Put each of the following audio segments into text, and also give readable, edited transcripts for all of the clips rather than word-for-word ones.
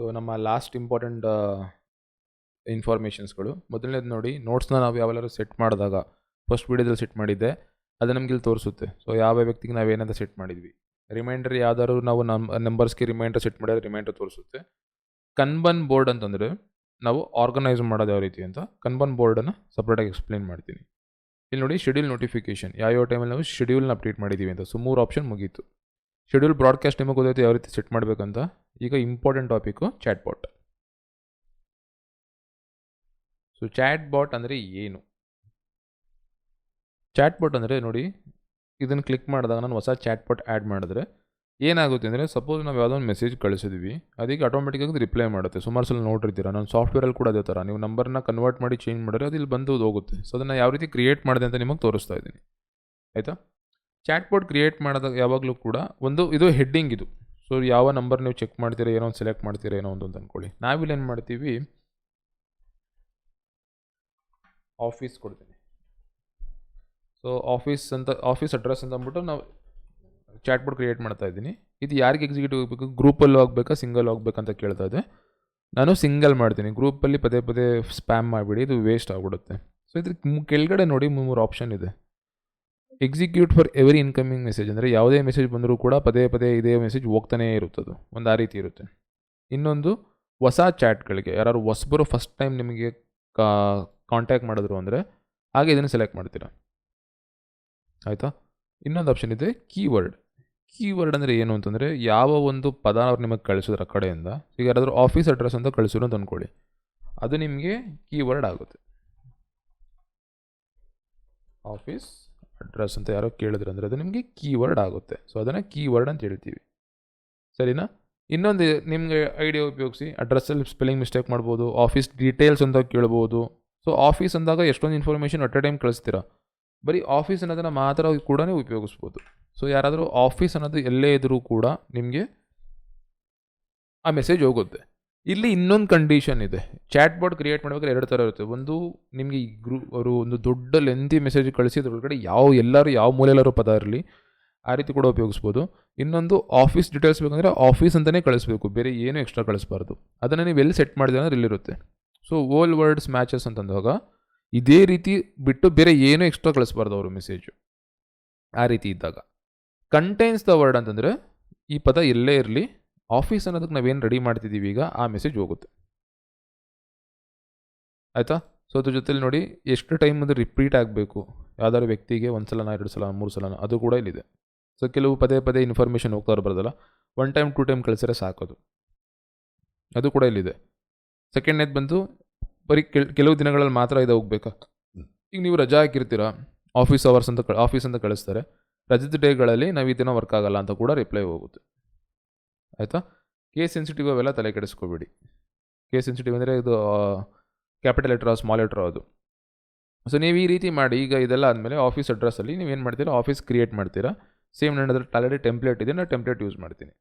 So ನಮ್ಮ last important ಇನ್ಫಾರ್ಮೇಷನ್ಸ್ಗಳು. ಮೊದಲನೇದು ನೋಡಿ, ನೋಟ್ಸ್ನ ನಾವು ಯಾವೆಲ್ಲರೂ ಸೆಟ್ ಮಾಡಿದಾಗ ಫಸ್ಟ್ ವೀಡಿಯೋದಲ್ಲಿ ಸೆಟ್ ಮಾಡಿದ್ದೆ, ಅದು ನಮ್ಗೆ ಇಲ್ಲಿ ತೋರಿಸುತ್ತೆ. ಸೊ ಯಾವ ವ್ಯಕ್ತಿಗೆ ನಾವು ಏನಂತ ಸೆಟ್ ಮಾಡಿದ್ವಿ. ರಿಮೈಂಡರ್ ಯಾವ್ದಾದ್ರು ನಾವು ನಂಬರ್ಸ್ಗೆ ರಿಮೈಂಡರ್ ಸೆಟ್ ಮಾಡಿದ್ರೆ ರಿಮೈಂಡರ್ ತೋರಿಸುತ್ತೆ. ಕನ್ಬನ್ ಬೋರ್ಡ್ ಅಂತಂದರೆ ನಾವು ಆರ್ಗನೈಸ್ ಮಾಡೋದು ಯಾವ ರೀತಿ ಅಂತ ಕನ್ಬನ್ ಬೋರ್ಡನ್ನು ಸಪ್ರೇಟಾಗಿ ಎಕ್ಸ್ಪ್ಲೇನ್ ಮಾಡ್ತೀನಿ. ಇಲ್ಲಿ ನೋಡಿ, ಶೆಡ್ಯೂಲ್ ನೋಟಿಫಿಕೇಶನ್ ಯಾವ ಟೈಮಲ್ಲಿ ನಾವು ಶೆಡ್ಯೂಲ್ನ ಅಪ್ಡೇಟ್ ಮಾಡಿದ್ದೀವಿ ಅಂತ. ಸೊ 3 ಆಪ್ಷನ್ ಮುಗೀತು. ಶೆಡ್ಯೂಲ್ ಬ್ರಾಡ್ಕಾಸ್ಟ್ ನಿಮಗೆ ಗೊತ್ತೈತೆ ಯಾವ ರೀತಿ ಸೆಟ್ ಮಾಡಬೇಕಂತ. ಈಗ important topic chat bot. So chat bot ಅಂದರೆ ಏನು? ಚಾಟ್ ಬಾಟ್ ಅಂದರೆ ನೋಡಿ, ಇದನ್ನು ಕ್ಲಿಕ್ ಮಾಡಿದಾಗ ನಾನು ಹೊಸ ಚಾಟ್ ಬಾಟ್ ಆ್ಯಡ್ ಮಾಡಿದ್ರೆ ಏನಾಗುತ್ತೆ ಅಂದರೆ, ಸಪೋಸ್ ನಾವು ಯಾವುದೋ ಒಂದು ಮೆಸೇಜ್ ಕಳಿಸಿದ್ವಿ, ಅದಕ್ಕೆ ಆಟೋಮೆಟಿಕ್ಕಾಗಿ ರಿಪ್ಲೈ ಮಾಡುತ್ತೆ. ಸುಮಾರು ಸಲ ನೋಡಿರ್ತೀರ, ನಾನು ಸಾಫ್ಟ್ವೇರಲ್ಲಿ ಕೂಡ ಅದೇ ಥರ ನೀವು ನಂಬರ್ನ ಕನ್ವರ್ಟ್ ಮಾಡಿ ಚೇಂಜ್ ಮಾಡಿದ್ರೆ ಅದು ಇಲ್ಲಿ ಬಂದು ಹೋಗುತ್ತೆ. ಸೊ ಅದನ್ನು ಯಾವ ರೀತಿ ಕ್ರಿಯೇಟ್ ಮಾಡಿದೆ ಅಂತ ನಿಮಗೆ ತೋರಿಸ್ತಾ ಇದ್ದೀನಿ, ಆಯಿತಾ. ಚಾಟ್ ಬಾಟ್ ಕ್ರಿಯೇಟ್ ಮಾಡಿದಾಗ ಯಾವಾಗಲೂ ಕೂಡ ಇದು ಹೆಡ್ಡಿಂಗ್ ಇದು. ಸೊ ಯಾವ ನಂಬರ್ ನೀವು ಚೆಕ್ ಮಾಡ್ತೀರಾ, ಏನೋ ಒಂದು ಸೆಲೆಕ್ಟ್ ಮಾಡ್ತೀರಾ, ಏನೋ ಒಂದು ಅಂತ ಅಂದ್ಕೊಳ್ಳಿ. ನಾವಿಲ್ಲಿ ಏನು ಮಾಡ್ತೀವಿ, ಆಫೀಸ್ ಕೊಡ್ತೀನಿ. ಸೊ ಆಫೀಸ್ ಅಡ್ರೆಸ್ ಅಂತ ಅಂದ್ಬಿಟ್ಟು ನಾವು ಚಾಟ್ ಬೋರ್ಡ್ ಕ್ರಿಯೇಟ್ ಮಾಡ್ತಾ ಇದ್ದೀನಿ. ಇದು ಯಾರಿಗೆ ಎಕ್ಸಿಕ್ಯೂಟಿವ್ ಹೋಗಬೇಕು, ಗ್ರೂಪಲ್ಲಿ ಹೋಗ್ಬೇಕಾ ಸಿಂಗಲ್ ಹೋಗ್ಬೇಕಂತ ಕೇಳ್ತಾ ಇದೆ. ನಾನು ಸಿಂಗಲ್ ಮಾಡ್ತೀನಿ. ಗ್ರೂಪಲ್ಲಿ ಪದೇ ಪದೇ ಸ್ಪ್ಯಾಮ್ ಮಾಡಿಬಿಡಿ, ಇದು ವೇಸ್ಟ್ ಆಗಿಬಿಡುತ್ತೆ. ಸೊ ಇದ್ರ ಕೆಳಗಡೆ ನೋಡಿ 3 ಆಪ್ಷನ್ ಇದೆ. Execute for every incoming message ಅಂದರೆ ಯಾವುದೇ ಮೆಸೇಜ್ ಬಂದರೂ ಕೂಡ ಪದೇ ಪದೇ ಇದೇ ಮೆಸೇಜ್ ಹೋಗ್ತಾನೇ ಇರುತ್ತದು, ಒಂದು ಆ ರೀತಿ ಇರುತ್ತೆ. ಇನ್ನೊಂದು ಹೊಸ ಚಾಟ್ಗಳಿಗೆ ಯಾರು ಹೊಸಬರು ಫಸ್ಟ್ ಟೈಮ್ ನಿಮಗೆ ಕಾಂಟ್ಯಾಕ್ಟ್ ಮಾಡಿದ್ರು ಅಂದರೆ ಹಾಗೆ ಇದನ್ನು ಸೆಲೆಕ್ಟ್ ಮಾಡ್ತೀರಾ, ಆಯಿತಾ. ಇನ್ನೊಂದು ಆಪ್ಷನ್ ಇದೆ ಕೀವರ್ಡ್ ಅಂದರೆ ಏನು ಅಂತಂದರೆ, ಯಾವ ಒಂದು ಪದ ಅವ್ರು ನಿಮಗೆ ಕಳಿಸಿದ್ರು ಆ ಕಡೆಯಿಂದ. ಈಗ ಯಾರಾದರೂ ಆಫೀಸ್ ಅಡ್ರೆಸ್ ಅಂತ ಕಳಿಸಿದ್ರು ಅಂತ ಅಂದ್ಕೊಳ್ಳಿ, ಅದು ನಿಮಗೆ ಕೀವರ್ಡ್ ಆಗುತ್ತೆ. ಆಫೀಸ್ ಅಡ್ರೆಸ್ ಅಂತ ಯಾರೋ ಕೇಳಿದ್ರು ಅಂದರೆ ಅದು ನಿಮಗೆ ಕೀವರ್ಡ್ ಆಗುತ್ತೆ. ಸೊ ಅದನ್ನು ಕೀವರ್ಡ್ ಅಂತ ಹೇಳ್ತೀವಿ, ಸರಿನಾ. ಇನ್ನೊಂದು ನಿಮಗೆ ಐಡಿಯಾ ಉಪಯೋಗಿಸಿ, ಅಡ್ರೆಸ್ಸಲ್ಲಿ ಸ್ಪೆಲ್ಲಿಂಗ್ ಮಿಸ್ಟೇಕ್ ಮಾಡ್ಬೋದು, ಆಫೀಸ್ ಡೀಟೇಲ್ಸ್ ಅಂತ ಕೇಳ್ಬೋದು. ಸೊ ಆಫೀಸ್ ಅಂದಾಗ ಎಷ್ಟೊಂದು ಇನ್ಫಾರ್ಮೇಷನ್ ಅಟ್ ಎ ಟೈಮ್ ಕಳಿಸ್ತೀರಾ, ಬರೀ ಆಫೀಸ್ ಅನ್ನೋದನ್ನು ಮಾತ್ರ ಕೂಡ ನೀವು ಉಪಯೋಗಿಸ್ಬೋದು. ಸೊ ಯಾರಾದರೂ ಆಫೀಸ್ ಅನ್ನೋದು ಎಲ್ಲೇ ಇದ್ದರೂ ಕೂಡ ನಿಮಗೆ ಆ ಮೆಸೇಜ್ ಹೋಗುತ್ತೆ. ಇಲ್ಲಿ ಇನ್ನೊಂದು ಕಂಡೀಷನ್ ಇದೆ. ಚಾಟ್ ಬಾಟ್ ಕ್ರಿಯೇಟ್ ಮಾಡಬೇಕಾದ್ರೆ 2 ಥರ ಇರುತ್ತೆ. ಒಂದು, ನಿಮಗೆ ಅವರು ಒಂದು ದೊಡ್ಡ ಲೆಂತಿ ಮೆಸೇಜ್ ಕಳಿಸಿದ್ರೊಳಗಡೆ ಎಲ್ಲರೂ ಯಾವ ಮೂಲೆಯಲ್ಲಾರು ಪದ ಇರಲಿ, ಆ ರೀತಿ ಕೂಡ ಉಪಯೋಗಿಸ್ಬೋದು. ಇನ್ನೊಂದು, ಆಫೀಸ್ ಡೀಟೇಲ್ಸ್ ಬೇಕಂದರೆ ಆಫೀಸ್ ಅಂತಲೇ ಕಳಿಸ್ಬೇಕು, ಬೇರೆ ಏನೂ ಎಕ್ಸ್ಟ್ರಾ ಕಳಿಸ್ಬಾರ್ದು. ಅದನ್ನು ನೀವು ಎಲ್ಲಿ ಸೆಟ್ ಮಾಡಿದ್ರೆ ಅಂದ್ರೆ ಇಲ್ಲಿರುತ್ತೆ. ಸೊ ಓಲ್ ವರ್ಡ್ಸ್ ಮ್ಯಾಚಸ್ ಅಂತಂದಾಗ ಇದೇ ರೀತಿ ಬಿಟ್ಟು ಬೇರೆ ಏನೂ ಎಕ್ಸ್ಟ್ರಾ ಕಳಿಸ್ಬಾರ್ದು ಅವರು ಮೆಸೇಜು. ಆ ರೀತಿ ಇದ್ದಾಗ ಕಂಟೈನ್ಸ್ ದ ವರ್ಡ್ ಅಂತಂದರೆ ಈ ಪದ ಎಲ್ಲೇ ಇರಲಿ, ಆಫೀಸ್ ಅನ್ನೋದಕ್ಕೆ ನಾವೇನು ರೆಡಿ ಮಾಡ್ತಿದ್ದೀವಿ ಈಗ ಆ ಮೆಸೇಜ್ ಹೋಗುತ್ತೆ, ಆಯಿತಾ. ಸೊ ಅದ್ರ ಜೊತೆಲಿ ನೋಡಿ ಎಷ್ಟು ಟೈಮ್ ಅದು ರಿಪೀಟ್ ಆಗಬೇಕು, ಯಾವ್ದಾದ್ರು ವ್ಯಕ್ತಿಗೆ 1 ಸಲ 2 ಸಲ 3 ಸಲ ಅದು ಕೂಡ ಇಲ್ಲಿದೆ. ಸೊ ಕೆಲವು ಪದೇ ಪದೇ ಇನ್ಫಾರ್ಮೇಷನ್ ಹೋಗ್ತಾ ಇರಬಾರ್ದಲ್ಲ, 1 ಟೈಮ್ 2 ಟೈಮ್ ಕಳಿಸಿದ್ರೆ ಸಾಕೋದು, ಅದು ಕೂಡ ಇಲ್ಲಿದೆ. ಸೆಕೆಂಡ್ನೇದು ಬಂದು ಬರೀ ಕೆಲವು ದಿನಗಳಲ್ಲಿ ಮಾತ್ರ ಇದು ಹೋಗ್ಬೇಕಾ. ಈಗ ನೀವು ರಜಾ ಹಾಕಿರ್ತೀರ, ಆಫೀಸ್ ಅಂತ ಕಳಿಸ್ತಾರೆ, ರಜದ ಡೇಗಳಲ್ಲಿ ನಾವು ಈ ದಿನ ವರ್ಕ್ ಆಗಲ್ಲ ಅಂತ ಕೂಡ ರಿಪ್ಲೈ ಹೋಗುತ್ತೆ, ಆಯಿತಾ. ಕೇಸ್ ಸೆನ್ಸಿಟಿವ್ ಅವೆಲ್ಲ ತಲೆ ಕೆಡಿಸ್ಕೋಬೇಡಿ. ಕೇಸ್ ಸೆನ್ಸಿಟಿವ್ ಅಂದರೆ ಇದು ಕ್ಯಾಪಿಟಲ್ ಲೆಟ್ರಾ ಸ್ಮಾಲ್ ಲೆಟ್ರಾ ಅದು. ಸೊ ನೀವು ಈ ರೀತಿ ಮಾಡಿ. ಈಗ ಇದೆಲ್ಲ ಆದಮೇಲೆ ಆಫೀಸ್ ಅಡ್ರೆಸ್ಸಲ್ಲಿ ನೀವು ಏನು ಮಾಡ್ತೀರಾ, ಆಫೀಸ್ ಕ್ರಿಯೇಟ್ ಮಾಡ್ತೀರಾ. ಸೇಮ್ ನನ್ನದ್ರ ಆಲ್ರೆಡಿ ಟೆಂಪ್ಲೇಟ್ ಇದೆ, ನಾನು ಟೆಂಪ್ಲೇಟ್ ಯೂಸ್ ಮಾಡ್ತೀನಿ,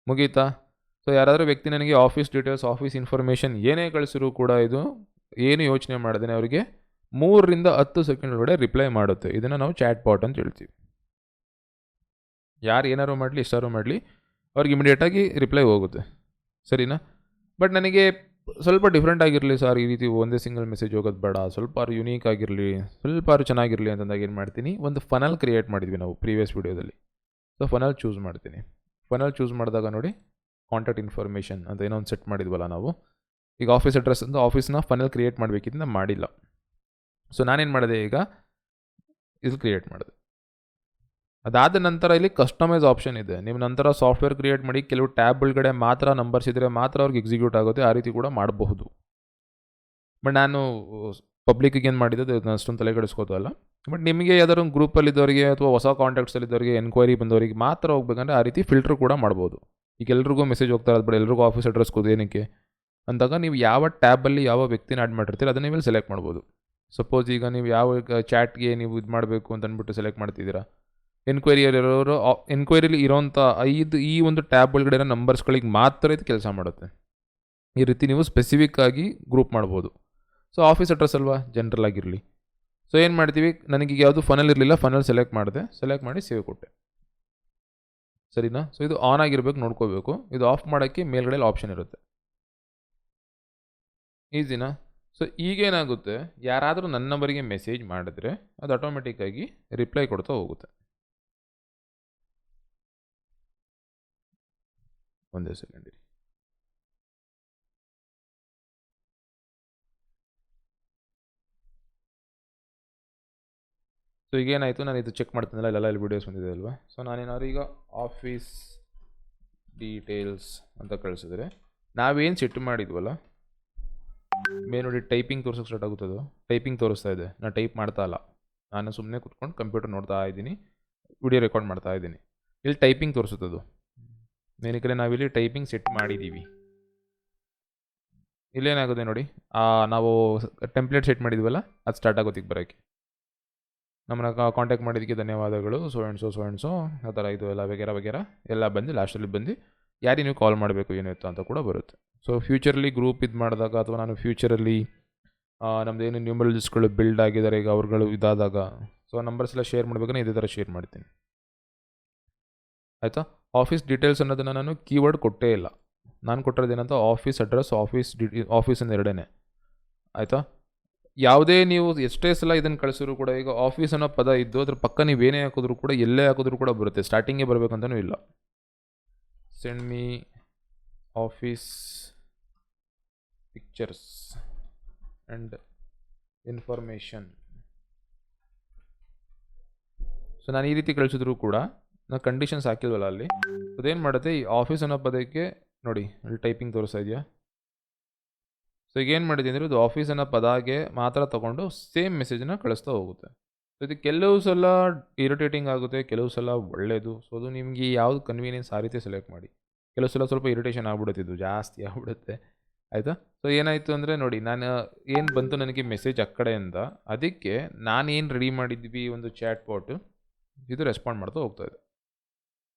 ಮುಗೀತಾ. ಸೊ ಯಾರಾದರೂ ವ್ಯಕ್ತಿ ನನಗೆ ಆಫೀಸ್ ಡೀಟೇಲ್ಸ್, ಆಫೀಸ್ ಇನ್ಫಾರ್ಮೇಷನ್ ಏನೇ ಕಳಿಸಿರೂ ಕೂಡ ಇದು ಏನು ಯೋಚನೆ ಮಾಡಿದೆ ಅವರಿಗೆ 3 ರಿಂದ 10 ಸೆಕೆಂಡ್ ಒಳಗಡೆ ರಿಪ್ಲೈ ಮಾಡುತ್ತೆ. ಇದನ್ನು ನಾವು ಚಾಟ್ ಬಾಟ್ ಅಂತ ಹೇಳ್ತೀವಿ. ಯಾರು ಏನಾರು ಮಾಡಲಿ, ಎಷ್ಟಾರು ಮಾಡಲಿ, ಅವ್ರಿಗೆ ಇಮಿಡಿಯೇಟಾಗಿ ರಿಪ್ಲೈ ಹೋಗುತ್ತೆ, ಸರಿನಾ. ಬಟ್ ನನಗೆ ಸ್ವಲ್ಪ ಡಿಫ್ರೆಂಟ್ ಆಗಿರಲಿ ಸರ್, ಈ ರೀತಿ ಒಂದೇ ಸಿಂಗಲ್ ಮೆಸೇಜ್ ಹೋಗೋದು ಬೇಡ, ಸ್ವಲ್ಪ ಯೂನೀಕ್ ಆಗಿರಲಿ, ಸ್ವಲ್ಪ ಚೆನ್ನಾಗಿರಲಿ ಅಂತಂದಾಗ ಏನು ಮಾಡ್ತೀನಿ, ಒಂದು ಫನಲ್ ಕ್ರಿಯೇಟ್ ಮಾಡಿದ್ವಿ ನಾವು ಪ್ರೀವಿಯಸ್ ವೀಡಿಯೋದಲ್ಲಿ. ಸೊ ಫನಲ್ ಚೂಸ್ ಮಾಡ್ತೀನಿ. ಫನಲ್ ಚೂಸ್ ಮಾಡಿದಾಗ ನೋಡಿ, ಕಾಂಟ್ಯಾಕ್ಟ್ ಇನ್ಫಾರ್ಮೇಷನ್ ಅಂತ ಏನೋ ಒಂದು ಸೆಟ್ ಮಾಡಿದ್ವಲ್ಲ ನಾವು. ಈಗ ಆಫೀಸ್ ಅಡ್ರೆಸ್ ಅಂತ ಆಫೀಸ್ನ ಫನಲ್ ಕ್ರಿಯೇಟ್ ಮಾಡಬೇಕಿದ್ದು ನಾನು ಮಾಡಿಲ್ಲ. ಸೊ ನಾನೇನು ಮಾಡಿದೆ, ಈಗ ಇದು ಕ್ರಿಯೇಟ್ ಮಾಡಿದೆ. ಅದಾದ ನಂತರ ಇಲ್ಲಿ ಕಸ್ಟಮೈಸ್ ಆಪ್ಷನ್ ಇದೆ. ನೀವು ನಂತರ ಸಾಫ್ಟ್ವೇರ್ ಕ್ರಿಯೇಟ್ ಮಾಡಿ ಕೆಲವು ಟ್ಯಾಬ್ ಒಳಗಡೆ ಮಾತ್ರ ನಂಬರ್ಸ್ ಇದ್ದರೆ ಮಾತ್ರ ಅವ್ರಿಗೆ ಎಕ್ಸಿಕ್ಯೂಟ್ ಆಗುತ್ತೆ, ಆ ರೀತಿ ಕೂಡ ಮಾಡಬಹುದು. ಬಟ್ ನಾನು ಪಬ್ಲಿಕ್ಕಿಗೆ ಏನು ಮಾಡಿದ್ದು ಅಷ್ಟೊಂದು ತಲೆ ಕೆಡಿಸ್ಕೋತಲ್ಲ. ಬಟ್ ನಿಮಗೆ ಯಾವ್ದಾದ್ರು ಒಂದು ಗ್ರೂಪಲ್ಲಿದ್ದವರಿಗೆ ಅಥವಾ ಹೊಸ ಕಾಂಟ್ಯಾಕ್ಟ್ಸಲ್ಲಿದ್ದವರಿಗೆ ಎನ್ಕ್ವೈರಿ ಬಂದವರಿಗೆ ಮಾತ್ರ ಹೋಗ್ಬೇಕಂದ್ರೆ ಆ ರೀತಿ ಫಿಲ್ಟರ್ ಕೂಡ ಮಾಡ್ಬೋದು. ಈಗ ಎಲ್ರಿಗೂ ಮೆಸೇಜ್ ಹೋಗ್ತಾ ಇರೋದು ಬೇಡ, ಎಲ್ರಿಗೂ ಆಫೀಸ್ ಅಡ್ರೆಸ್ ಕೊದು ಏನಕ್ಕೆ ಅಂದಾಗ ನೀವು ಯಾವ ಟ್ಯಾಬಲ್ಲಿ ಯಾವ ವ್ಯಕ್ತಿನ ಆ್ಯಡ್ ಮಾಡಿರ್ತೀರ ಅದನ್ನ ನೀವು ಸೆಲೆಕ್ಟ್ ಮಾಡ್ಬೋದು. ಸಪೋಸ್ ಈಗ ನೀವು ಯಾವ ಚಾಟ್ಗೆ ನೀವು ಇದು ಮಾಡಬೇಕು ಅಂತ ಅಂದ್ಬಿಟ್ಟು ಸೆಲೆಕ್ಟ್ ಮಾಡ್ತಿದ್ದೀರಾ, ಎನ್ಕ್ವೈರಿಲಿ ಇರೋಂಥ ಈ ಒಂದು ಟ್ಯಾಬ್ ಒಳಗಡೆ ಇರೋ ನಂಬರ್ಸ್ಗಳಿಗೆ ಮಾತ್ರ ಇದು ಕೆಲಸ ಮಾಡುತ್ತೆ. ಈ ರೀತಿ ನೀವು ಸ್ಪೆಸಿಫಿಕ್ ಆಗಿ ಗ್ರೂಪ್ ಮಾಡ್ಬೋದು. ಸೊ ಆಫೀಸ್ ಅಡ್ರೆಸ್ ಅಲ್ವಾ, ಜನರಲ್ ಆಗಿರಲಿ. ಸೊ ಏನು ಮಾಡ್ತೀವಿ, ನನಗೆ ಯಾವುದು ಫನಲ್ ಇರಲಿಲ್ಲ, ಫನಲ್ ಸೆಲೆಕ್ಟ್ ಮಾಡಿ ಸೇವ್ ಕೊಟ್ಟೆ. ಸರಿನಾ. ಸೊ ಇದು ಆನ್ ಆಗಿರ್ಬೇಕು, ನೋಡ್ಕೋಬೇಕು. ಇದು ಆಫ್ ಮಾಡೋಕ್ಕೆ ಮೇಲ್ಗಡೆ ಆಪ್ಷನ್ ಇರುತ್ತೆ. ಈಸಿನಾ. ಸೊ ಈಗೇನಾಗುತ್ತೆ, ಯಾರಾದರೂ ನನ್ನ ನಂಬರಿಗೆ ಮೆಸೇಜ್ ಮಾಡಿದ್ರೆ ಅದು ಆಟೋಮೆಟಿಕ್ಕಾಗಿ ರಿಪ್ಲೈ ಕೊಡ್ತಾ ಹೋಗುತ್ತೆ. ಒಂದೇ ಸೆಕೆಂಡ್ ಇರಿ. ಸೊ ಈಗೇನಾಯಿತು, ನಾನು ಇದು ಚೆಕ್ ಮಾಡ್ತೀನಲ್ಲ, ಇಲ್ಲೆಲ್ಲ ಇಲ್ಲಿ ವೀಡಿಯೋಸ್ ಬಂದಿದೆ ಅಲ್ವಾ. ಸೊ ನಾನೇನಾದ್ರು ಈಗ ಆಫೀಸ್ ಡೀಟೇಲ್ಸ್ ಅಂತ ಕಳಿಸಿದ್ರೆ ನಾವೇನು ಸೆಟ್ ಮಾಡಿದ್ವಲ್ಲ, ನೋಡಿ ಟೈಪಿಂಗ್ ತೋರಿಸೋಕೆ ಸ್ಟಾರ್ಟ್ ಆಗುತ್ತದು. ಟೈಪಿಂಗ್ ತೋರಿಸ್ತಾ ಇದೆ, ನಾನು ಟೈಪ್ ಮಾಡ್ತಾ ಇಲ್ಲ, ನಾನು ಸುಮ್ಮನೆ ಕುತ್ಕೊಂಡು ಕಂಪ್ಯೂಟರ್ ನೋಡ್ತಾ ಇದ್ದೀನಿ, ವಿಡಿಯೋ ರೆಕಾರ್ಡ್ ಮಾಡ್ತಾ ಇದ್ದೀನಿ. ಇಲ್ಲಿ ಟೈಪಿಂಗ್ ತೋರಿಸುತ್ತದು. ಏನಕ್ಕೆ ನಾವಿಲ್ಲಿ ಟೈಪಿಂಗ್ ಸೆಟ್ ಮಾಡಿದ್ದೀವಿ. ಇಲ್ಲೇನಾಗುತ್ತೆ ನೋಡಿ, ನಾವು ಟೆಂಪ್ಲೇಟ್ ಸೆಟ್ ಮಾಡಿದ್ವಲ್ಲ, ಅದು ಸ್ಟಾರ್ಟ್ ಆಗೋತಿಗೆ ಬರೋಕ್ಕೆ. ನಮ್ಮನ್ನ ಕಾಂಟ್ಯಾಕ್ಟ್ ಮಾಡಿದ್ದಕ್ಕೆ ಧನ್ಯವಾದಗಳು, ಸೊ ಆ್ಯಂಡ್ ಸೊ ಆ ಥರ ಇದು ಎಲ್ಲ ವಗೇರ ಎಲ್ಲ ಬಂದು ಲಾಸ್ಟಲ್ಲಿ ಬಂದು ಯಾರಿಗೆ ನೀವು ಕಾಲ್ ಮಾಡಬೇಕು ಏನಿತ್ತು ಅಂತ ಕೂಡ ಬರುತ್ತೆ. ಸೊ ಫ್ಯೂಚರಲ್ಲಿ ಗ್ರೂಪ್ ಇದು ಮಾಡಿದಾಗ, ಅಥವಾ ನಾನು ಫ್ಯೂಚರಲ್ಲಿ ನಮ್ಮದು ಏನು ನ್ಯೂಮರಲ್ಸ್ಗಳು ಬಿಲ್ಡ್ ಆಗಿದ್ದಾರೆ ಈಗ ಅವ್ರುಗಳು ಇದಾದಾಗ, ಸೊ ನಂಬರ್ಸ್ ಎಲ್ಲ ಶೇರ್ ಮಾಡಬೇಕಂದ್ರೆ ಇದೇ ಥರ ಶೇರ್ ಮಾಡ್ತೀನಿ. ಆಯಿತಾ. ಆಫೀಸ್ ಡೀಟೇಲ್ಸ್ ಅನ್ನೋದನ್ನು ನಾನು ಕೀವರ್ಡ್ ಕೊಟ್ಟೇ ಇಲ್ಲ. ನಾನು ಕೊಟ್ಟಿರೋದೇನಂತ ಆಫೀಸ್ ಅಡ್ರೆಸ್, ಆಫೀಸಿಂದ ಎರಡೇ. ಆಯಿತಾ. ಯಾವುದೇ ನೀವು ಎಷ್ಟೇ ಸಲ ಇದನ್ನು ಕಳಿಸಿದ್ರು ಕೂಡ, ಈಗ ಆಫೀಸ್ ಅನ್ನೋ ಪದ ಇದ್ದು ಅದ್ರ ಪಕ್ಕ ನೀವೇನೇ ಹಾಕಿದ್ರು ಕೂಡ, ಎಲ್ಲೇ ಹಾಕಿದ್ರು ಕೂಡ ಬರುತ್ತೆ. ಸ್ಟಾರ್ಟಿಂಗೇ ಬರಬೇಕಂತನೂ ಇಲ್ಲ. Send me office pictures and information. So ನಾನು ಈ ರೀತಿ ಕಳಿಸಿದ್ರು ಕೂಡ ನಾನು ಕಂಡೀಷನ್ಸ್ ಹಾಕಿಲ್ವಲ್ಲ ಅಲ್ಲಿ, ಅದೇನು ಮಾಡುತ್ತೆ, ಈ ಆಫೀಸ್ ಅನ್ನೋ ಪದಕ್ಕೆ ನೋಡಿ ಅಲ್ಲಿ ಟೈಪಿಂಗ್ ತೋರಿಸ್ತಾ ಇದೆಯಾ. ಸೊ ಈಗ ಏನು ಮಾಡಿದೆ ಅಂದರೆ, ಇದು ಆಫೀಸ್ ಅನ್ನೋ ಪದಾಗೆ ಮಾತ್ರ ತೊಗೊಂಡು ಸೇಮ್ ಮೆಸೇಜನ್ನ ಕಳಿಸ್ತಾ ಹೋಗುತ್ತೆ. ಸೊ ಇದು ಕೆಲವು ಸಲ ಇರಿಟೇಟಿಂಗ್ ಆಗುತ್ತೆ, ಕೆಲವು ಸಲ ಒಳ್ಳೆಯದು. ಸೊ ಅದು ನಿಮಗೆ ಯಾವುದು ಕನ್ವೀನಿಯನ್ಸ್ ಆ ರೀತಿ ಸೆಲೆಕ್ಟ್ ಮಾಡಿ. ಕೆಲವು ಸಲ ಸ್ವಲ್ಪ ಇರಿಟೇಷನ್ ಆಗ್ಬಿಡುತ್ತೆ, ಇದು ಜಾಸ್ತಿ ಆಗ್ಬಿಡುತ್ತೆ. ಆಯಿತಾ. ಸೊ ಏನಾಯಿತು ಅಂದರೆ ನೋಡಿ, ನಾನು ಏನು ಬಂತು ನನಗೆ ಮೆಸೇಜ್ ಆ ಕಡೆಯಿಂದ, ಅದಕ್ಕೆ ನಾನೇನು ರೆಡಿ ಮಾಡಿದ್ವಿ ಒಂದು ಚಾಟ್ ಬಾಟ್, ಇದು ರೆಸ್ಪಾಂಡ್ ಮಾಡ್ತಾ ಹೋಗ್ತಾ ಇದೆ.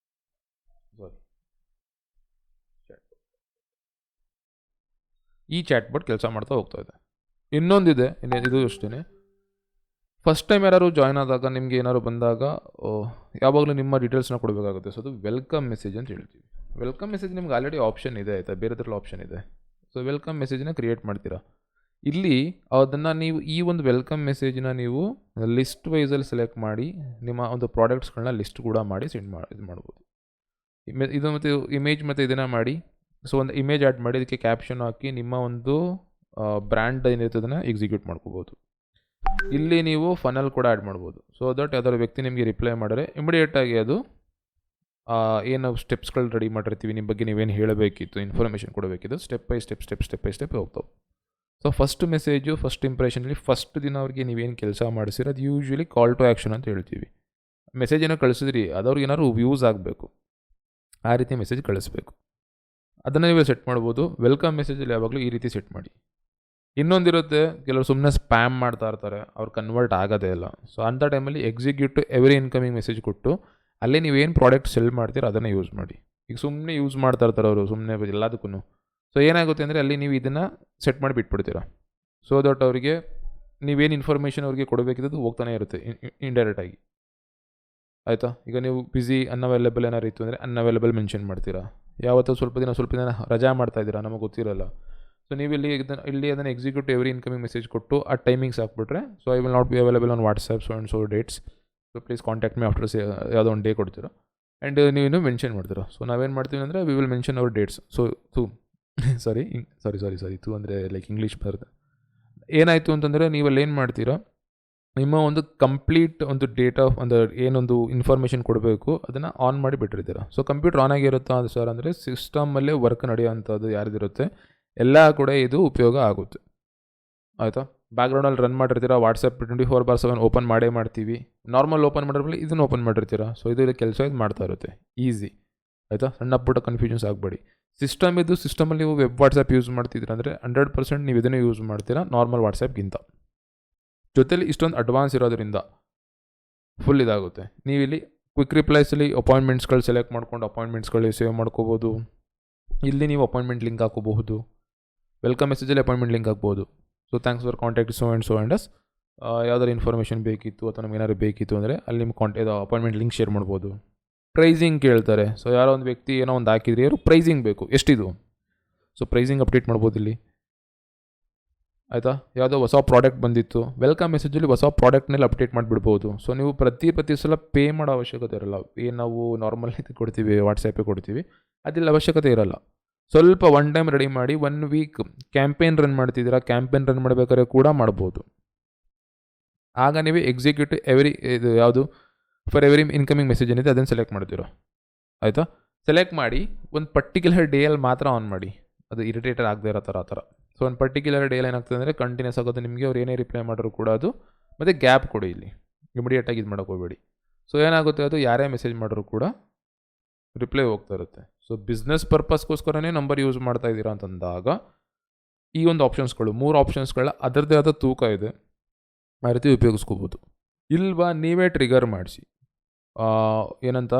ಸಾರಿ, ಈ ಚಾಟ್ ಬಾಟ್ ಕೆಲಸ ಮಾಡ್ತಾ ಹೋಗ್ತಾ ಇದೆ. ಇನ್ನೊಂದಿದೆ, ಇದು ಅಷ್ಟೇ. ಫಸ್ಟ್ ಟೈಮ್ ಯಾರು ಜಾಯ್ನ್ ಆದಾಗ, ನಿಮಗೆ ಏನಾದ್ರು ಬಂದಾಗ ಯಾವಾಗಲೂ ನಿಮ್ಮ ಡೀಟೇಲ್ಸ್ನ ಕೊಡಬೇಕಾಗುತ್ತೆ. ಸೊ ಅದು ವೆಲ್ಕಮ್ ಮೆಸೇಜ್ ಅಂತ ಹೇಳ್ತೀವಿ. ವೆಲ್ಕಮ್ ಮೆಸೇಜ್ ನಿಮ್ಗೆ ಆಲ್ರೆಡಿ ಆಪ್ಷನ್ ಇದೆ, ಆಯಿತಾ, ಬೇರೆದ್ರಲ್ಲಿ ಆಪ್ಷನ್ ಇದೆ. ಸೊ ವೆಲ್ಕಮ್ ಮೆಸೇಜನ್ನ ಕ್ರಿಯೇಟ್ ಮಾಡ್ತೀರಾ. ಇಲ್ಲಿ ಅದನ್ನು ನೀವು ಈ ಒಂದು ವೆಲ್ಕಮ್ ಮೆಸೇಜನ್ನ ನೀವು ಲಿಸ್ಟ್ ವೈಸಲ್ಲಿ ಸೆಲೆಕ್ಟ್ ಮಾಡಿ ನಿಮ್ಮ ಒಂದು ಪ್ರಾಡಕ್ಟ್ಸ್ಗಳನ್ನ ಲಿಸ್ಟ್ ಕೂಡ ಮಾಡಿ ಇದು ಮಾಡ್ಬೋದು. ಇದು ಮತ್ತು ಇಮೇಜ್ ಮತ್ತು ಇದನ್ನು ಮಾಡಿ. ಸೊ ಒಂದು ಇಮೇಜ್ ಆ್ಯಡ್ ಮಾಡಿ, ಅದಕ್ಕೆ ಕ್ಯಾಪ್ಷನ್ ಹಾಕಿ ನಿಮ್ಮ ಒಂದು ಬ್ರ್ಯಾಂಡ್ ಏನಿರುತ್ತೆ ಅದನ್ನು ಎಕ್ಸಿಕ್ಯೂಟ್ ಮಾಡ್ಕೋಬೋದು. ಇಲ್ಲಿ ನೀವು ಫನಲ್ ಕೂಡ ಆ್ಯಡ್ ಮಾಡ್ಬೋದು. ಸೊ ದಟ್ ಯಾವ್ದಾದ್ರು ವ್ಯಕ್ತಿ ನಿಮಗೆ ರಿಪ್ಲೈ ಮಾಡಿದ್ರೆ ಇಮಿಡಿಯೇಟಾಗಿ ಅದು ಏನು ಸ್ಟೆಪ್ಸ್ಗಳು ರೆಡಿ ಮಾಡಿರ್ತೀವಿ, ನಿಮ್ಮ ಬಗ್ಗೆ ನೀವೇನು ಹೇಳಬೇಕಿತ್ತು, ಇನ್ಫಾರ್ಮೇಷನ್ ಕೊಡಬೇಕಿತ್ತು, ಸ್ಟೆಪ್ ಬೈ ಸ್ಟೆಪ್ ಹೋಗ್ತಾವೆ. ಸೊ ಫಸ್ಟ್ ಮೆಸೇಜು, ಫಸ್ಟ್ ಇಂಪ್ರೆಷನಲ್ಲಿ ಫಸ್ಟ್ ದಿನ ಅವ್ರಿಗೆ ನೀವೇನು ಕೆಲಸ ಮಾಡಿಸಿರೋ ಅದು ಯೂಶ್ವಲಿ ಕಾಲ್ ಟು ಆ್ಯಕ್ಷನ್ ಅಂತ ಹೇಳ್ತೀವಿ. ಮೆಸೇಜ್ ಏನೋ ಕಳಿಸಿದ್ರಿ, ಅದವ್ರಿಗೆ ಏನಾದ್ರು ಯೂಸ್ ಆಗಬೇಕು, ಆ ರೀತಿ ಮೆಸೇಜ್ ಕಳಿಸ್ಬೇಕು. ಅದನ್ನು ನೀವು ಸೆಟ್ ಮಾಡ್ಬೋದು. ವೆಲ್ಕಮ್ ಮೆಸೇಜಲ್ಲಿ ಯಾವಾಗಲೂ ಈ ರೀತಿ ಸೆಟ್ ಮಾಡಿ. ಇನ್ನೊಂದಿರುತ್ತೆ, ಕೆಲವರು ಸುಮ್ಮನೆ ಸ್ಪ್ಯಾಮ್ ಮಾಡ್ತಾ ಇರ್ತಾರೆ, ಅವ್ರು ಕನ್ವರ್ಟ್ ಆಗೋದೇ ಇಲ್ಲ. ಸೊ ಅಂಥ ಟೈಮಲ್ಲಿ ಎಕ್ಸಿಕ್ಯೂಟಿವ್ ಎವ್ರಿ ಇನ್ಕಮಿಂಗ್ ಮೆಸೇಜ್ ಕೊಟ್ಟು ಅಲ್ಲೇ ನೀವೇನು ಪ್ರಾಡಕ್ಟ್ ಸೆಲ್ ಮಾಡ್ತೀರೋ ಅದನ್ನು ಯೂಸ್ ಮಾಡಿ. ಈಗ ಸುಮ್ಮನೆ ಯೂಸ್ ಮಾಡ್ತಾ ಇರ್ತಾರೆ ಅವರು, ಸುಮ್ಮನೆ ಎಲ್ಲದಕ್ಕೂ. ಸೊ ಏನಾಗುತ್ತೆ ಅಂದರೆ ಅಲ್ಲಿ ನೀವು ಇದನ್ನು ಸೆಟ್ ಮಾಡಿ ಬಿಟ್ಬಿಡ್ತೀರಾ. ಸೊ ದಟ್ ಅವರಿಗೆ ನೀವೇನು ಇನ್ಫಾರ್ಮೇಷನ್ ಅವ್ರಿಗೆ ಕೊಡಬೇಕಿದ್ದು ಹೋಗ್ತಾನೆ ಇರುತ್ತೆ ಇಂಡೈರೆಕ್ಟಾಗಿ. ಆಯಿತಾ. ಈಗ ನೀವು ಬಿಸಿ ಅನ್ಅವೈಲೇಬಲ್ ಏನಾರು ಇತ್ತು ಅಂದರೆ ಅನ್ಅವೈಲೇಬಲ್ ಮೆನ್ಷನ್ ಮಾಡ್ತೀರಾ. ಯಾವತ್ತೂ ಸ್ವಲ್ಪ ದಿನ ರಜಾ ಮಾಡ್ತಾ ಇದ್ದೀರಾ, ನಮಗೆ ಗೊತ್ತಿರಲ್ಲ. ಸೊ ನೀವು ಇಲ್ಲಿ ಅದನ್ನು ಎಕ್ಸಿಕ್ಯೂಟಿವ್ ಎವ್ರಿ ಇನ್ಕಮಿಂಗ್ ಮೆಸೇಜ್ ಕೊಟ್ಟು ಆ ಟೈಮಿಂಗ್ಸ್ ಹಾಕ್ಬಿಟ್ರೆ, so I will not be available on WhatsApp so and so dates, so please contact me after ಯಾವುದೋ ಒಂದು ಡೇ ಕೊಡ್ತೀರಾ. ಆ್ಯಂಡ್ ನೀವು ಮೆನ್ಷನ್ ಮಾಡ್ತೀರಾ. ಸೊ ನಾವೇನು ಮಾಡ್ತೀವಿ ಅಂದರೆ we will mention our dates. So sorry ಅಂದರೆ ಲೈಕ್ ಇಂಗ್ಲೀಷ್ ಬರುತ್ತೆ. ಏನಾಯಿತು ಅಂತಂದರೆ ನೀವಲ್ಲಿ ಏನು ಮಾಡ್ತೀರಾ, ನಿಮ್ಮ ಒಂದು ಕಂಪ್ಲೀಟ್ ಒಂದು ಡೇಟಾ ಒಂದು ಏನೊಂದು ಇನ್ಫಾರ್ಮೇಷನ್ ಕೊಡಬೇಕು ಅದನ್ನು ಆನ್ ಮಾಡಿ ಬಿಟ್ಟಿರ್ತೀರ. ಸೊ ಕಂಪ್ಯೂಟರ್ ಆನ್ ಆಗಿರುತ್ತಾ ಅದು ಸರ್ ಅಂದರೆ ಸಿಸ್ಟಮಲ್ಲೇ ವರ್ಕ್ ನಡೆಯೋವಂಥದ್ದು ಯಾರ್ದಿರುತ್ತೆ ಎಲ್ಲ ಕೂಡ ಇದು ಉಪಯೋಗ ಆಗುತ್ತೆ. ಆಯಿತಾ. ಬ್ಯಾಕ್ಗ್ರೌಂಡಲ್ಲಿ ರನ್ ಮಾಡಿರ್ತೀರ, ವಾಟ್ಸಪ್ 24/7 ಓಪನ್ ಮಾಡೇ ಮಾಡ್ತೀವಿ. ನಾರ್ಮಲ್ ಓಪನ್ ಮಾಡಿರ್ಬಲ್ಲಿ ಇದನ್ನು ಓಪನ್ ಮಾಡಿರ್ತೀರ. ಸೊ ಇದು ಕೆಲಸ ಇದು ಮಾಡ್ತಾ ಇರುತ್ತೆ ಈಸಿ. ಆಯಿತಾ. ಸಣ್ಣ ಪುಟ್ಟ ಕನ್ಫ್ಯೂಷನ್ಸ್ ಆಗಬೇಡಿ. ಸಿಸ್ಟಮಲ್ಲಿ ನೀವು ವೆಬ್ ವಾಟ್ಸಪ್ ಯೂಸ್ ಮಾಡ್ತಿದ್ದೀರ ಅಂದರೆ 100% ನೀವು ಇದನ್ನೇ ಯೂಸ್ ಮಾಡ್ತೀರಾ ನಾರ್ಮಲ್ ವಾಟ್ಸಪ್ಗಿಂತ. ಜೊತೆಲಿ ಇಷ್ಟೊಂದು ಅಡ್ವಾನ್ಸ್ ಇರೋದ್ರಿಂದ ಫುಲ್ ಇದಾಗುತ್ತೆ. ನೀವಿಲ್ಲಿ ಕ್ವಿಕ್ ರಿಪ್ಲೈಸಲ್ಲಿ ಅಪಾಯಿಂಟ್ಮೆಂಟ್ಸ್ಗಳು ಸೆಲೆಕ್ಟ್ ಮಾಡ್ಕೊಂಡು ಅಪಾಯಿಂಟ್ಮೆಂಟ್ಸ್ಗಳು ಸೇವ್ ಮಾಡ್ಕೋಬೋದು. ಇಲ್ಲಿ ನೀವು ಅಪಾಯಿಂಟ್ಮೆಂಟ್ ಲಿಂಕ್ ಹಾಕೋಬಹುದು. ವೆಲ್ಕಮ್ ಮೆಸೇಜಲ್ಲಿ ಅಪಾಯಿಂಟ್ಮೆಂಟ್ ಲಿಂಕ್ ಹಾಕ್ಬೋದು. So thanks for contact so and us. ಯಾವ್ದಾದ್ರು ಇನ್ಫಾರ್ಮೇಷನ್ ಬೇಕಿತ್ತು ಅಥವಾ ನಮ್ಗೆ ಏನಾದ್ರು ಬೇಕಿತ್ತು ಅಂದರೆ ಅಲ್ಲಿ ನಿಮ್ಮ ಅಪಾಯಿಂಟ್ಮೆಂಟ್ ಲಿಂಕ್ ಶೇರ್ ಮಾಡ್ಬೋದು. ಪ್ರೈಸಿಂಗ್ ಕೇಳ್ತಾರೆ. ಸೊ ಯಾರೋ ಒಂದು ವ್ಯಕ್ತಿ ಏನೋ ಒಂದು ಹಾಕಿದ್ರಿ, ಯಾರು ಪ್ರೈಸಿಂಗ್ ಬೇಕು, ಎಷ್ಟಿದು? ಸೊ ಪ್ರೈಸಿಂಗ್ ಅಪ್ಡೇಟ್ ಮಾಡ್ಬೋದು ಇಲ್ಲಿ, ಆಯಿತಾ. ಯಾವುದೋ ಹೊಸ ಪ್ರಾಡಕ್ಟ್ ಬಂದಿತ್ತು, ವೆಲ್ಕಮ್ ಮೆಸೇಜಲ್ಲಿ ಹೊಸ ಪ್ರಾಡಕ್ಟ್ನಲ್ಲಿ ಅಪ್ಡೇಟ್ ಮಾಡಿಬಿಡ್ಬೋದು. ಸೊ ನೀವು ಪ್ರತಿ ಸಲ ಪೇ ಮಾಡೋ ಅವಶ್ಯಕತೆ ಇರಲ್ಲ. ಏನು ನಾವು ನಾರ್ಮಲಿ ಕೊಡ್ತೀವಿ, ವಾಟ್ಸಪ್ಪೇ ಕೊಡ್ತೀವಿ, ಅದಿಲ್ಲ ಅವಶ್ಯಕತೆ ಇರಲ್ಲ. ಸ್ವಲ್ಪ ಒನ್ ಟೈಮ್ ರೆಡಿ ಮಾಡಿ 1 ವೀಕ್ ಕ್ಯಾಂಪೇನ್ ರನ್ ಮಾಡ್ತಿದ್ದೀರಾ, ಕ್ಯಾಂಪೇನ್ ರನ್ ಮಾಡಬೇಕಾದ್ರೆ ಕೂಡ ಮಾಡ್ಬೋದು. ಆಗ ನೀವು ಎಕ್ಸಿಕ್ಯೂಟಿವ್ ಇದು ಯಾವುದು ಫಾರ್ ಎವ್ರಿ ಇನ್ಕಮಿಂಗ್ ಮೆಸೇಜ್ ಏನಿದೆ ಅದನ್ನು ಸೆಲೆಕ್ಟ್ ಮಾಡ್ತೀರೋ, ಆಯಿತಾ. ಸೆಲೆಕ್ಟ್ ಮಾಡಿ ಒಂದು ಪರ್ಟಿಕ್ಯುಲರ್ ಡೇಯಲ್ಲಿ ಮಾತ್ರ ಆನ್ ಮಾಡಿ, ಅದು ಇರಿಟೇಟರ್ ಆಗದೆ ಇರೋ ಥರ ಆ ಥರ. ಸೊ ಒಂದು ಪರ್ಟಿಕ್ಯುಲರ್ ಡೇಲಿ ಏನಾಗ್ತದೆ ಅಂದರೆ ಕಂಟಿನ್ಯೂಸ್ ಆಗೋದು ನಿಮಗೆ. ಅವ್ರು ಏನೇ ರಿಪ್ಲೈ ಮಾಡೋರು ಕೂಡ ಅದು, ಮತ್ತು ಗ್ಯಾಪ್ ಕೊಡಿ ಇಲ್ಲಿ, ಇಮಿಡಿಯೇಟಾಗಿ ಇದು ಮಾಡೋಕ್ಕೆ ಹೋಗಬೇಡಿ. ಸೊ ಏನಾಗುತ್ತೆ, ಅದು ಯಾರೇ ಮೆಸೇಜ್ ಮಾಡೋರು ಕೂಡ ರಿಪ್ಲೈ ಹೋಗ್ತಾ ಇರುತ್ತೆ. ಸೊ ಬಿಸ್ನೆಸ್ ಪರ್ಪಸ್ಗೋಸ್ಕರನೇ ನಂಬರ್ ಯೂಸ್ ಮಾಡ್ತಾ ಇದ್ದೀರಾ ಅಂತಂದಾಗ ಈ ಒಂದು ಆಪ್ಷನ್ಸ್ಗಳು, 3 ಆಪ್ಷನ್ಸ್ಗಳ ಅದರದ್ದೇ ಆದ ತೂಕ ಇದೆ, ಆ ರೀತಿ ಉಪಯೋಗಿಸ್ಕೋಬೋದು. ಇಲ್ವಾ ನೀವೇ ಟ್ರಿಗರ್ ಮಾಡಿಸಿ, ಏನಂತ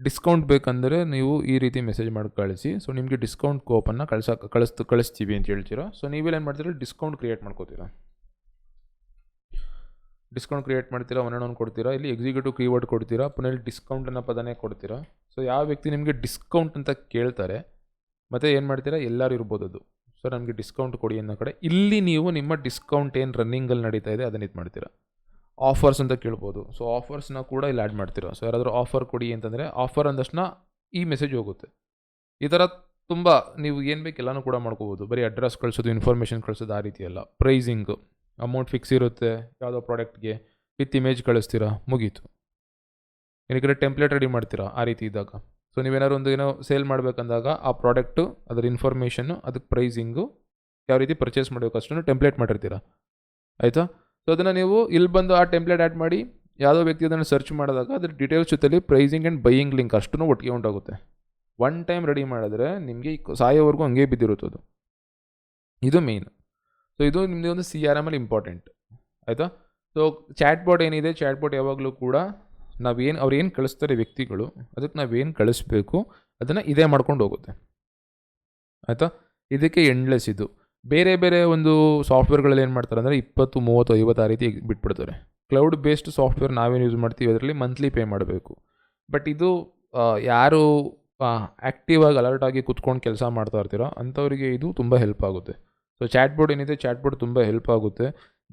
ಡಿಸ್ಕೌಂಟ್ ಬೇಕಂದರೆ ನೀವು ಈ ರೀತಿ ಮೆಸೇಜ್ ಮಾಡಿ ಕಳಿಸಿ. ಸೊ ನಿಮಗೆ ಡಿಸ್ಕೌಂಟ್ ಕೋಪನ್ನು ಕಳಿಸ್ತೀವಿ ಅಂತ ಹೇಳ್ತೀರಾ. ಸೊ ನೀವೇನು ಮಾಡ್ತೀರಾ, ಡಿಸ್ಕೌಂಟ್ ಕ್ರಿಯೇಟ್ ಮಾಡ್ಕೋತೀರಾ, ಡಿಸ್ಕೌಂಟ್ ಕ್ರಿಯೇಟ್ ಮಾಡ್ತೀರಾ, ಒನ್ ಕೊಡ್ತೀರಾ, ಇಲ್ಲಿ ಎಕ್ಸಿಕ್ಯೂಟಿವ್ ಕೀವರ್ಡ್ ಕೊಡ್ತೀರಾ, ಪುನಃ ಇಲ್ಲಿ ಡಿಸ್ಕೌಂಟ್ ಅನ್ನೋ ಪದನೇ ಕೊಡ್ತೀರಾ. ಸೊ ಯಾವ ವ್ಯಕ್ತಿ ನಿಮಗೆ ಡಿಸ್ಕೌಂಟ್ ಅಂತ ಕೇಳ್ತಾರೆ, ಮತ್ತು ಏನು ಮಾಡ್ತೀರಾ, ಎಲ್ಲರೂ ಇರ್ಬೋದು ಅದು. ಸೊ ನಮಗೆ ಡಿಸ್ಕೌಂಟ್ ಕೊಡಿ ಅನ್ನೋ ಕಡೆ ಇಲ್ಲಿ ನೀವು ನಿಮ್ಮ ಡಿಸ್ಕೌಂಟ್ ಏನು ರನ್ನಿಂಗಲ್ಲಿ ನಡೀತಾ ಇದೆ ಅದನ್ನು ಇದು ಮಾಡ್ತೀರಾ. ಆಫರ್ಸ್ ಅಂತ ಕೇಳ್ಬೋದು. ಸೊ ಆಫರ್ಸ್ನ ಕೂಡ ಇಲ್ಲಿ ಆ್ಯಡ್ ಮಾಡ್ತೀರಾ. ಸೊ ಯಾರಾದರೂ ಆಫರ್ ಕೊಡಿ ಅಂತಂದರೆ ಆಫರ್ ಅಂದಷ್ಟನ್ನ ಈ ಮೆಸೇಜ್ ಹೋಗುತ್ತೆ. ಈ ಥರ ತುಂಬ ನೀವು ಏನು ಬೇಕು ಎಲ್ಲನೂ ಕೂಡ ಮಾಡ್ಕೋಬೋದು. ಬರೀ ಅಡ್ರೆಸ್ ಕಳಿಸೋದು, ಇನ್ಫಾರ್ಮೇಷನ್ ಕಳಿಸೋದು ಆ ರೀತಿ ಅಲ್ಲ. ಪ್ರೈಸಿಂಗು, ಅಮೌಂಟ್ ಫಿಕ್ಸ್ ಇರುತ್ತೆ ಯಾವುದೋ ಪ್ರಾಡಕ್ಟ್ಗೆ, ವಿತ್ ಇಮೇಜ್ ಕಳಿಸ್ತೀರಾ, ಮುಗೀತು. ಏನಕ್ಕೆ ಟೆಂಪ್ಲೇಟ್ ರೆಡಿ ಮಾಡ್ತೀರಾ ಆ ರೀತಿ ಇದ್ದಾಗ. ಸೊ ನೀವೇನಾದ್ರು ಒಂದು ಏನೋ ಸೇಲ್ ಮಾಡಬೇಕಂದಾಗ ಆ ಪ್ರಾಡಕ್ಟು, ಅದರ ಇನ್ಫಾರ್ಮೇಷನ್ನು, ಅದಕ್ಕೆ ಪ್ರೈಸಿಂಗು, ಯಾವ ರೀತಿ ಪರ್ಚೇಸ್ ಮಾಡಬೇಕು ಅಷ್ಟನ್ನು ಟೆಂಪ್ಲೇಟ್ ಮಾಡಿರ್ತೀರಾ, ಆಯಿತಾ. ಸೊ ಅದನ್ನು ನೀವು ಇಲ್ಲಿ ಬಂದು ಆ ಟೆಂಪ್ಲೇಟ್ ಆ್ಯಡ್ ಮಾಡಿ ಯಾವುದೋ ವ್ಯಕ್ತಿ ಅದನ್ನು ಸರ್ಚ್ ಮಾಡಿದಾಗ ಅದ್ರ ಡೀಟೇಲ್ಸ್ ಜೊತೆಲಿ ಪ್ರೈಸಿಂಗ್ ಆ್ಯಂಡ್ ಬೈಯಿಂಗ್ ಲಿಂಕ್ ಅಷ್ಟೂ ಒಟ್ಟಿಗೆ ಉಂಟಾಗುತ್ತೆ. ಒನ್ ಟೈಮ್ ರೆಡಿ ಮಾಡಿದ್ರೆ ನಿಮಗೆ ಸಾಯೋವರೆಗೂ ಹಂಗೆ ಬಿದ್ದಿರುತ್ತದು. ಇದು ಮೇನ್. ಸೊ ಇದು ನಿಮ್ಮದು ಒಂದು CRM ಅಲ್ಲಿ ಇಂಪಾರ್ಟೆಂಟ್, ಆಯಿತಾ. ಸೊ ಚಾಟ್ ಬೋಟ್ ಏನಿದೆ, ಚಾಟ್ ಬೋಟ್ ಯಾವಾಗಲೂ ಕೂಡ ಅವ್ರು ಏನು ಕಳಿಸ್ತಾರೆ ವ್ಯಕ್ತಿಗಳು, ಅದಕ್ಕೆ ನಾವೇನು ಕಳಿಸ್ಬೇಕು ಅದನ್ನು ಇದೇ ಮಾಡ್ಕೊಂಡು ಹೋಗುತ್ತೆ, ಆಯಿತಾ. ಇದಕ್ಕೆ ಎಂಡ್ಲೆಸ್ ಇದು. ಬೇರೆ ಬೇರೆ ಒಂದು ಸಾಫ್ಟ್ವೇರ್ಗಳಲ್ಲಿ ಏನು ಮಾಡ್ತಾರೆ ಅಂದರೆ 20, 30, 50 ಆ ರೀತಿ ಬಿಟ್ಬಿಡ್ತಾರೆ. ಕ್ಲೌಡ್ ಬೇಸ್ಡ್ ಸಾಫ್ಟ್ವೇರ್ ನಾವೇನು ಯೂಸ್ ಮಾಡ್ತೀವಿ ಅದರಲ್ಲಿ ಮಂತ್ಲಿ ಪೇ ಮಾಡಬೇಕು. ಬಟ್ ಇದು ಯಾರು ಆ್ಯಕ್ಟಿವ್ ಆಗಿ ಅಲರ್ಟ್ ಆಗಿ ಕುತ್ಕೊಂಡು ಕೆಲಸ ಮಾಡ್ತಾ ಇರ್ತೀರೋ ಅಂಥವರಿಗೆ ಇದು ತುಂಬ ಹೆಲ್ಪ್ ಆಗುತ್ತೆ. ಸೊ ಚಾಟ್ ಬೋರ್ಡ್ ಏನಿದೆ, ಚಾಟ್ ಬೋರ್ಡ್ ತುಂಬ ಹೆಲ್ಪ್ ಆಗುತ್ತೆ.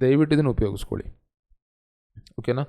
ದಯವಿಟ್ಟು ಇದನ್ನು ಉಪಯೋಗಿಸ್ಕೊಳ್ಳಿ, ಓಕೆನಾ.